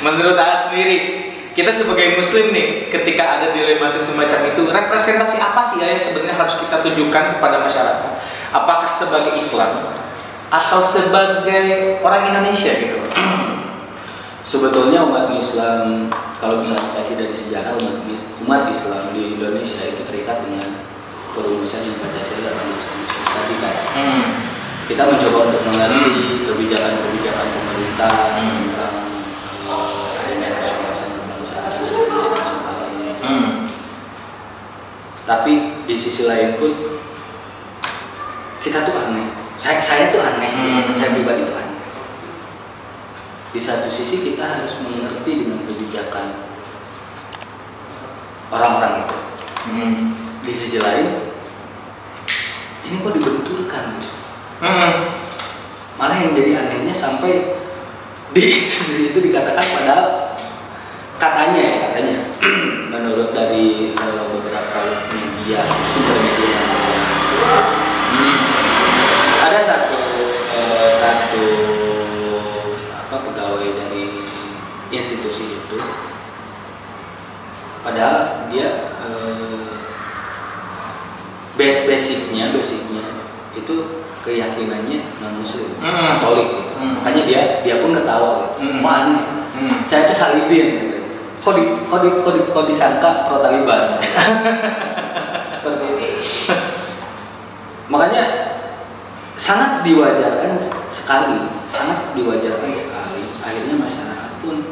Menurut A sendiri, kita sebagai muslim nih, ketika ada dilematis semacam itu, representasi apa sih ya yang sebenarnya harus kita tunjukkan kepada masyarakat? Apakah sebagai Islam atau sebagai orang Indonesia gitu? Sebetulnya umat Islam, kalau misalnya kita dari sejarah, umat Islam di Indonesia itu terikat dengan perumusan yang Pancasila dan Yesus tadi kan. Kita mencoba untuk mengerti kebijakan-kebijakan pemerintah tentang adanya keselamatan kebangsaan dan sebagainya. Tapi di sisi lain pun kita tuh aneh. Saya tuh aneh. Saya pribadi tuh aneh. Di satu sisi kita harus mengerti dengan kebijakan orang-orang itu. Di sisi lain, ini kok dibenturkan? Malah yang jadi anehnya sampai di institusi itu dikatakan, padahal katanya menurut dari beberapa media, sumber media yang saya ada satu pegawai dari institusi itu, padahal dia basicnya itu keyakinannya non muslim, Katolik gitu. Makanya dia pun ketawa gitu. Aneh. Saya itu salibin gitu. Kok disangka pro Taliban. Seperti itu. Makanya sangat diwajarkan sekali. Akhirnya masyarakat pun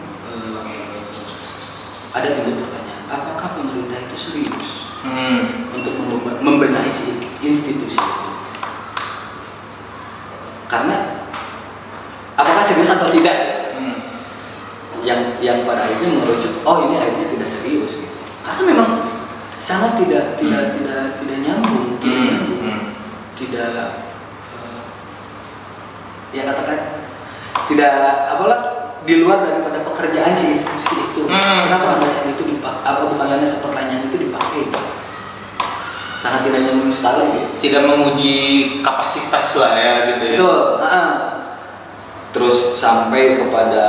ada timbul pertanyaan, apakah pemerintah itu serius untuk membenahi institusi itu? Karena apakah serius atau tidak? Yang pada akhirnya mengerucut, oh ini akhirnya tidak serius gitu. Karena memang sangat tidak nyambung, tidak ya katakan tidak di luar daripada pekerjaan si institusi itu. Kenapa landasan itu dipakai? Bukan landasan pertanyaan itu dipakai? Sangat tidak nyambung sekali gitu. Tidak menguji kapasitas lah ya gitu ya. Betul. Terus sampai kepada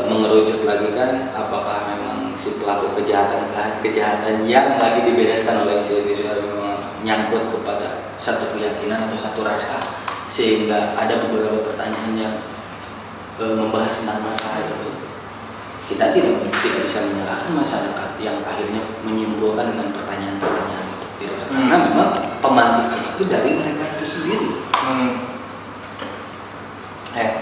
mengerucut lagi kan, apakah memang si pelaku kejahatan yang lagi dibereskan oleh institusi memang nyangkut kepada satu keyakinan atau satu ras, sehingga ada beberapa pertanyaan yang membahas tentang masalah itu. Kita tidak bisa menyalahkan masyarakat yang akhirnya menyimpulkan dengan pertanyaan-pertanyaan itu. Karena memang pemantikan itu dari mereka itu sendiri.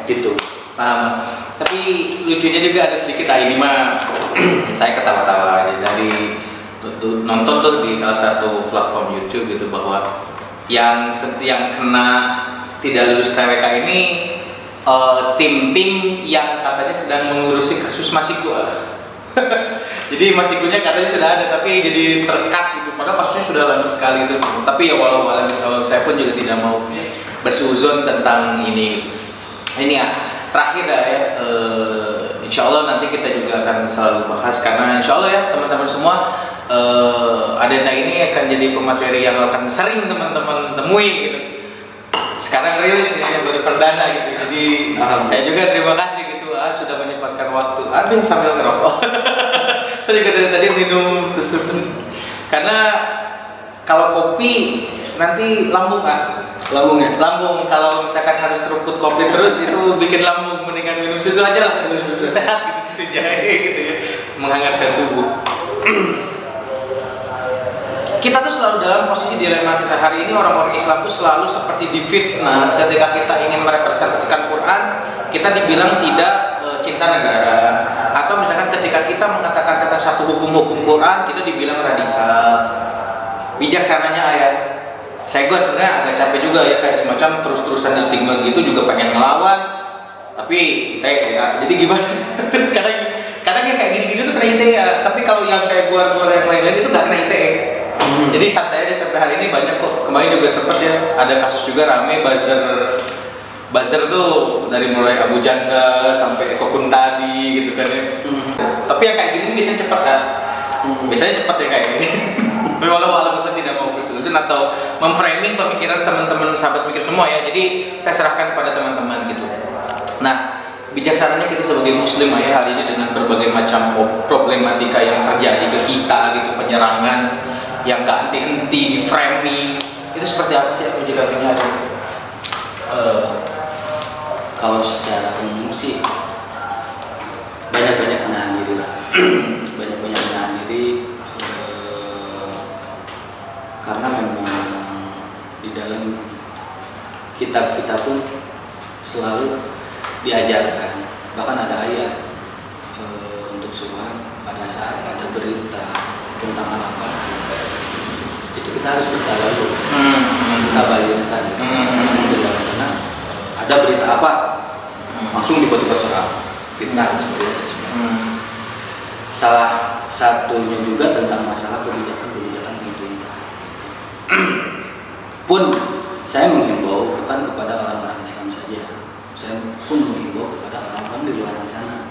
Gitu. Paham. Tapi lucunya juga ada sedikit ini mah saya ketawa-tawa aja dari nonton tuh di salah satu platform YouTube gitu, bahwa yang kena tidak lulus TWK ini tim-tim yang katanya sedang mengurusi kasus Masiku. Jadi Masikunya katanya sudah ada, tapi jadi terkat gitu. Padahal kasusnya sudah lama sekali itu. Tapi ya walau misalnya saya pun juga tidak mau bersuzon tentang ini. Ini ya terakhir ya. Insya Allah nanti kita juga akan selalu bahas, karena Insya Allah ya teman-teman semua, Adenda ini akan jadi pemateri yang akan sering teman-teman temui gitu. Sekarang rilis nih baru perdana gitu. Jadi saya juga terima kasih gitu, sudah menyempatkan waktu. Abin sambil ngerokok. Saya juga dari tadi minum susu terus. Karena kalau kopi nanti lambung lambung kalau misalkan harus seruput kopi terus itu bikin lambung, mendingan minum susu aja lah, minum susu sehat gitu, susu jahe gitu ya, menghangatkan tubuh. Kita tuh selalu dalam posisi dilematis. Hari ini orang-orang Islam tuh selalu seperti difitnah ketika kita ingin merepresentasikan Quran, kita dibilang tidak cinta negara, atau misalkan ketika kita mengatakan tentang satu hukum-hukum Quran, kita dibilang radikal. Bijaksananya ayat. Saya sebenarnya agak capek juga ya, kayak semacam terus-terusan di stigma gitu, juga pengen ngelawan, tapi ya, jadi gimana? kadang yang kayak gini-gini tuh kena ITE ya, tapi kalau yang kayak gua yang lain-lain itu nggak kena ITE. Jadi santai aja sampai hari ini. Banyak kok, kemarin juga sempet ya ada kasus juga rame buzzer tuh dari mulai Abu Janda sampai Eko Kuntadi gitu kan ya. Tapi yang kayak gini biasanya cepat kan? Biasanya cepat ya kayak gini. Walau saya tidak mau berselusun atau memframing pemikiran teman-teman sahabat mikir semua ya. Jadi saya serahkan kepada teman-teman gitu. Nah, bijaksananya kita sebagai muslim ya hari ini dengan berbagai macam problematika yang terjadi ke kita gitu, penyerangan yang gak henti-henti, di framing, itu seperti apa sih menyikapinya? Kalau secara umum sih banyak-banyak menahan diri lah. Banyak-banyak menahan diri karena memang di dalam kitab kita pun selalu diajarkan, bahkan ada ayat untuk surah pada saat ada berita tentang apa itu kita harus bertawalu, kita bayangkan di luar sana ada berita apa langsung tiba-tiba serang fitnah seperti itu. Salah satunya juga tentang masalah kebijakan pemerintah. Pun saya menghimbau bukan kepada orang-orang Islam saja, saya pun menghimbau kepada orang-orang di luar sana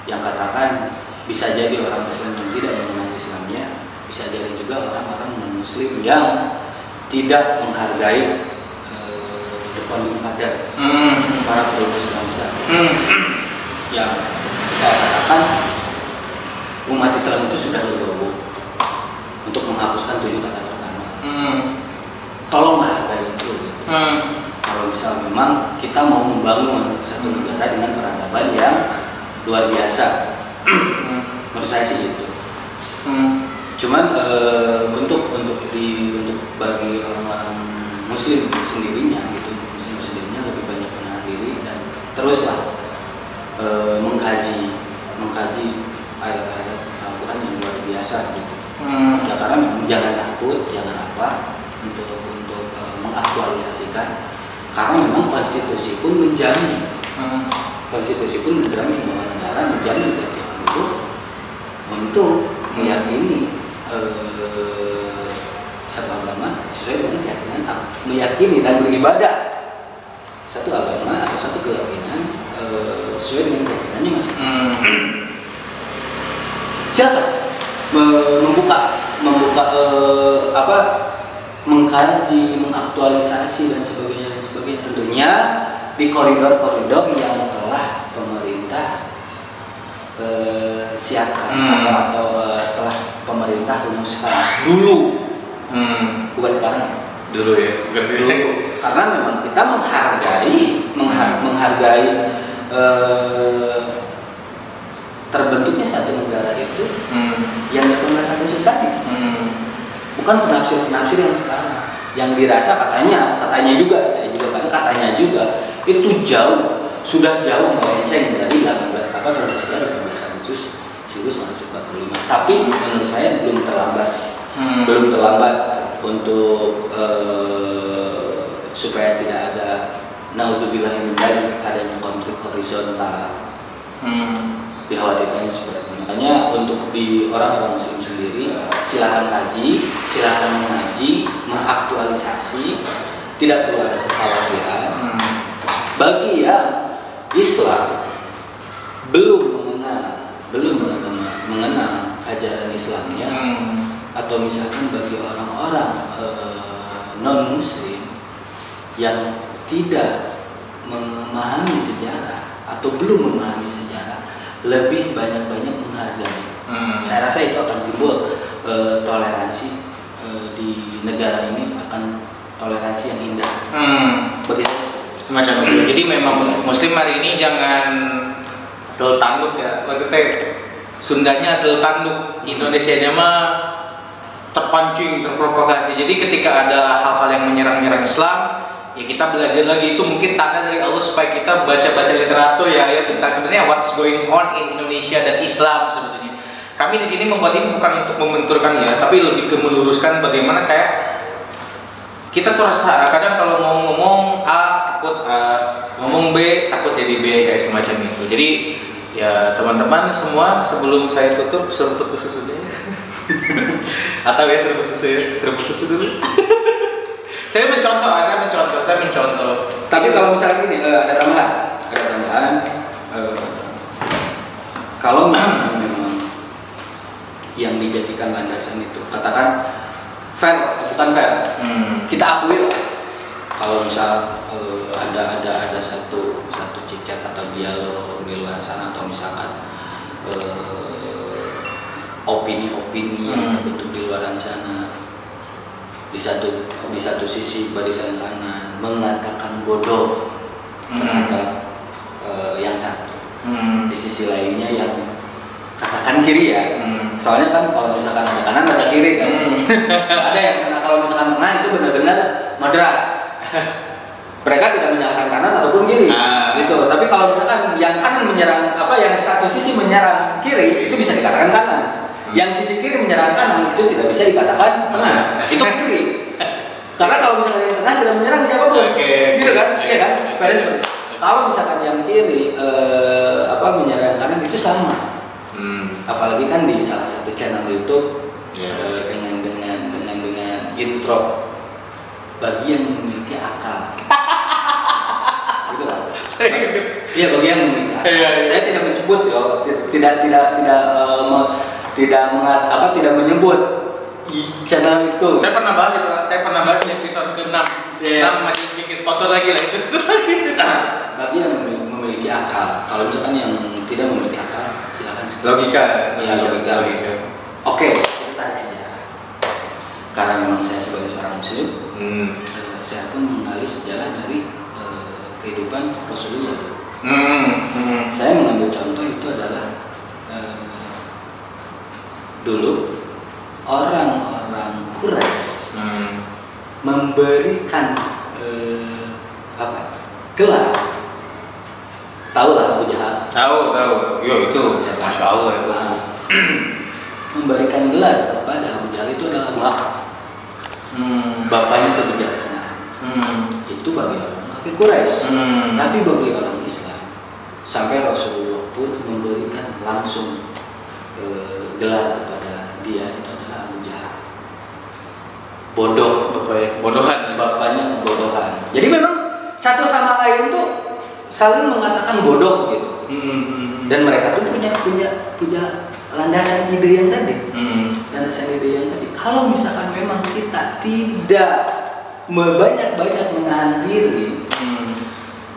yang katakan bisa jadi orang Islam yang tidak mengenal Islamnya, bisa jadi juga orang-orang non-Muslim yang tidak menghargai the founding father, para perumus bangsa. Yang saya katakan umat Islam itu sudah legowo untuk menghapuskan 7 kata pertama. Tolonglah hargai itu. Kalau misal memang kita mau membangun satu negara dengan peradaban yang luar biasa, menurut saya sih itu. Cuman untuk bagi orang-orang Muslim sendirinya gitu, Muslim sendirinya lebih banyak menahan diri dan teruslah mengkaji ayat-ayat Al-Quran yang luar biasa gitu. Ya, karena memang jangan takut, jangan apa untuk mengaktualisasikan, karena memang konstitusi pun menjamin bahwa negara menjamin ketika itu untuk meyakini satu agama sesuai dengan keyakinan, meyakini dan beribadah satu agama atau satu keyakinan sesuai dengan keyakinannya masing-masing. Silakan mengkaji, mengaktualisasi dan sebagainya tentunya di koridor-koridor yang telah pemerintah siapkan atau telah pemerintah rumuskan dulu, bukan sekarang. Dulu ya, dulu. Karena memang kita menghargai terbentuknya satu negara itu yang 18 Agustus tadi, bukan penafsir yang sekarang yang dirasa katanya juga, saya juga kan katanya juga itu sudah jauh melenceng dari 18 Agustus 1945. Tapi menurut saya belum terlambat untuk supaya tidak ada nauzubillah min dzalik adanya konflik horizontal. Dikhawatirkannya seperti itu. Makanya untuk di orang-orang Muslim sendiri silahkan kaji, silahkan mengaji, mengaktualisasi, tidak perlu ada kekhawatiran. Bagi yang Islam belum mengenal ajaran Islamnya, atau misalkan bagi orang-orang non Muslim yang tidak memahami sejarah atau belum memahami sejarah, lebih banyak-banyak menghargai. Saya rasa itu akan timbul toleransi di negara ini, akan toleransi yang indah. Bagi saya semacam itu. Jadi memang Muslim hari ini jangan tanduk ya, maksudnya Sundanya tanduk, Indonesianya mah terpancing, terprovokasi. Jadi ketika ada hal-hal yang menyerang Islam, ya kita belajar lagi, itu mungkin tanda dari Allah supaya kita baca-baca literatur ya tentang sebenarnya what's going on in Indonesia dan Islam sebetulnya. Kami di sini membuat ini bukan untuk membenturkan ya, tapi lebih ke meluruskan bagaimana kayak kita tuh rasa kadang kalau mau ngomong A takut A, ngomong B takut jadi B, kayak semacam itu. Jadi ya teman-teman semua, sebelum saya tutup seruput susu dulu atau ya seruput susu dulu. Saya mencontoh. Tapi kalau misalnya ini ada tambahan, kalau memang yang dijadikan landasan itu katakan fair, bukan fair, kita akui kalau misal ada satu cicat atau dialog kalau misalkan opini-opini yang terbentuk di luar sana, di satu sisi barisan kanan mengatakan bodoh terhadap yang satu, di sisi lainnya yang katakan kiri ya. Soalnya kan kalau misalkan ada kanan ada kiri kan. Ada yang karena kalau misalkan tengah itu benar-benar moderat. Mereka tidak menyalahkan kanan ataupun kiri gitu. Tapi kalau misalkan yang kanan menyerang yang satu sisi menyerang kiri itu bisa dikatakan kanan. Yang sisi kiri menyerang kanan itu tidak bisa dikatakan tengah. Itu kiri. Karena kalau misalkan yang tengah tidak menyerang siapapun. Gitu kan? Iya kan? Pada seperti itu. Kalau misalkan yang kiri menyerang kanan itu sama. Apalagi kan di salah satu channel YouTube dengan intro bagi yang memiliki akal. Gitu kan? Iya, bagi yang memiliki akal. Saya tidak menyebut tidak menyebut channel itu. Saya pernah bahas itu. Saya pernah bahas di episode ke-6. 6 Majelis Mikir Kotor lagi lah itu. Bagi yang memiliki akal. Kalau misalkan yang tidak memiliki akal, silakan. Logika. Ya, logika. Oke, kita tarik sejarah. Karena memang saya sebagai seorang muslim, saya pun mengenali sejarah dari kehidupan Rasulullah. Saya mengambil contoh itu adalah dulu orang-orang Quraisy memberikan gelar. Tahu lah Abu Jahal. Tahu. Yo itu. Ya, Masya Allah itu. Memberikan gelar kepada Abu Jahal itu adalah Abu Hakam. Bapaknya kebijaksanaan. Itu bagi orang kafir Quraisy. Tapi bagi orang Islam, sampai Rasulullah pun memberikan langsung gelar kepada dia itu adalah Abu Jahal. Bodoh, bapaknya kebodohan. Jadi memang satu sama lain tuh saling mengatakan bodoh gitu. Dan mereka tuh punya landasan ide yang tadi. Landasan ide yang tadi. Kalau misalkan memang kita tidak banyak menahan diri,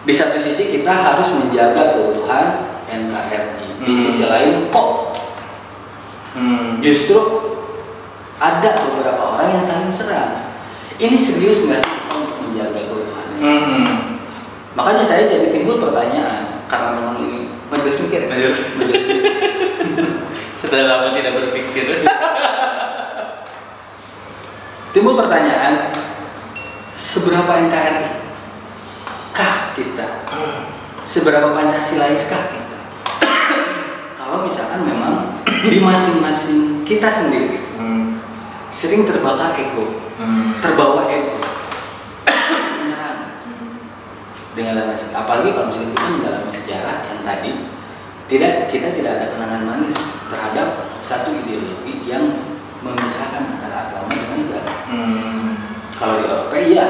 di satu sisi kita harus menjaga keutuhan NKRI. Di sisi lain kok justru ada beberapa orang yang saling serang. Ini serius nggak sih untuk menjaga keutuhan? Makanya saya jadi timbul pertanyaan, karena memang ini majelis mikir. Setelah lama tidak berpikir. Timbul pertanyaan, seberapa NKRI kah kita? Seberapa Pancasilais kah kita? Kalau misalkan memang di masing-masing kita sendiri sering terbakar ego, terbawa ego, menyerang dengan landasan. Apalagi kalau misalkan kita mendalami sejarah yang tadi, kita tidak ada kenangan manis terhadap satu ideologi yang memisahkan antara agama dengan negara. Kalau di Eropa iya,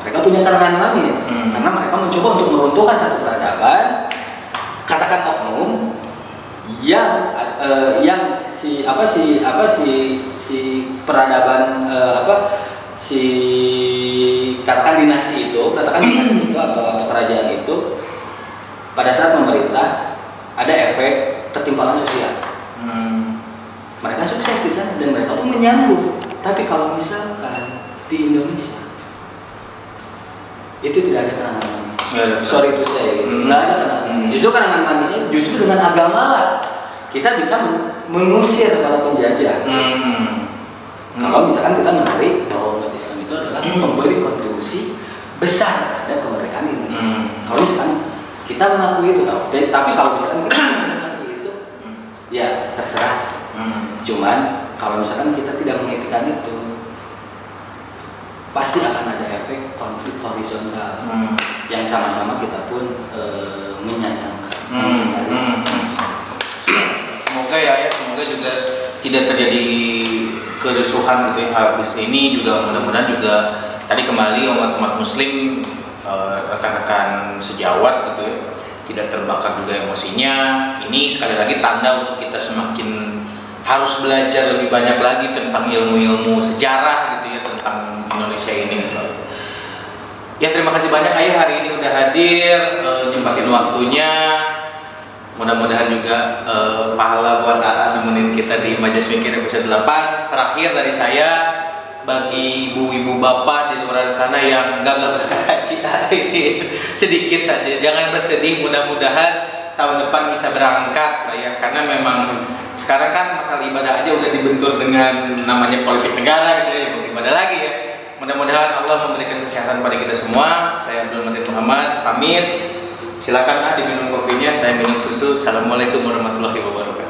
mereka punya kenangan manis karena mereka mencoba untuk meruntuhkan satu peradaban, katakan oknum yang peradaban katakan dinasti itu atau kerajaan itu pada saat memerintah ada efek ketimpangan sosial. Mereka sukses di sana dan mereka pun menyambung. Tapi kalau misalkan di Indonesia itu tidak ada kenangan manis. Sorry itu saya, nggak ada kenangan manis. Justru kenangan manisnya justru dengan agama lah kita bisa mengusir para penjajah. Kalau misalkan kita menarik bahwa umat Islam itu adalah pemberi kontribusi besar terhadap kemerdekaan Indonesia. Kalau misalkan kita mengakui itu, tapi kalau misalkan kita mengakui itu, ya terserah. Cuman kalau misalkan kita tidak mengetikan itu, pasti akan ada efek konflik horizontal yang sama-sama kita pun menyayangkan. Semoga semoga juga tidak terjadi kerusuhan gitu ya habis ini, juga mudah-mudahan juga tadi kembali umat muslim, rekan-rekan sejawat gitu ya, tidak terbakar juga emosinya. Ini sekali lagi tanda untuk kita semakin harus belajar lebih banyak lagi tentang ilmu-ilmu sejarah gitu ya, tentang Indonesia ini gitu. Ya terima kasih banyak Ayah hari ini udah hadir, nyempatin waktunya. Mudah-mudahan juga pahala buat AA nemenin kita di Majelis Mikir episode 8. Terakhir dari saya, bagi ibu-ibu bapak di luar sana yang gagal berangkat haji, sedikit saja, jangan bersedih. Mudah-mudahan tahun depan bisa berangkat lah ya, karena memang sekarang kan masalah ibadah aja udah dibentur dengan namanya politik negara gitu ya, mau ibadah lagi ya. Mudah-mudahan Allah memberikan kesehatan pada kita semua. Saya Abdul Matin Muhammad pamit. Silakan diminum kopinya, saya minum susu. Assalamualaikum warahmatullahi wabarakatuh.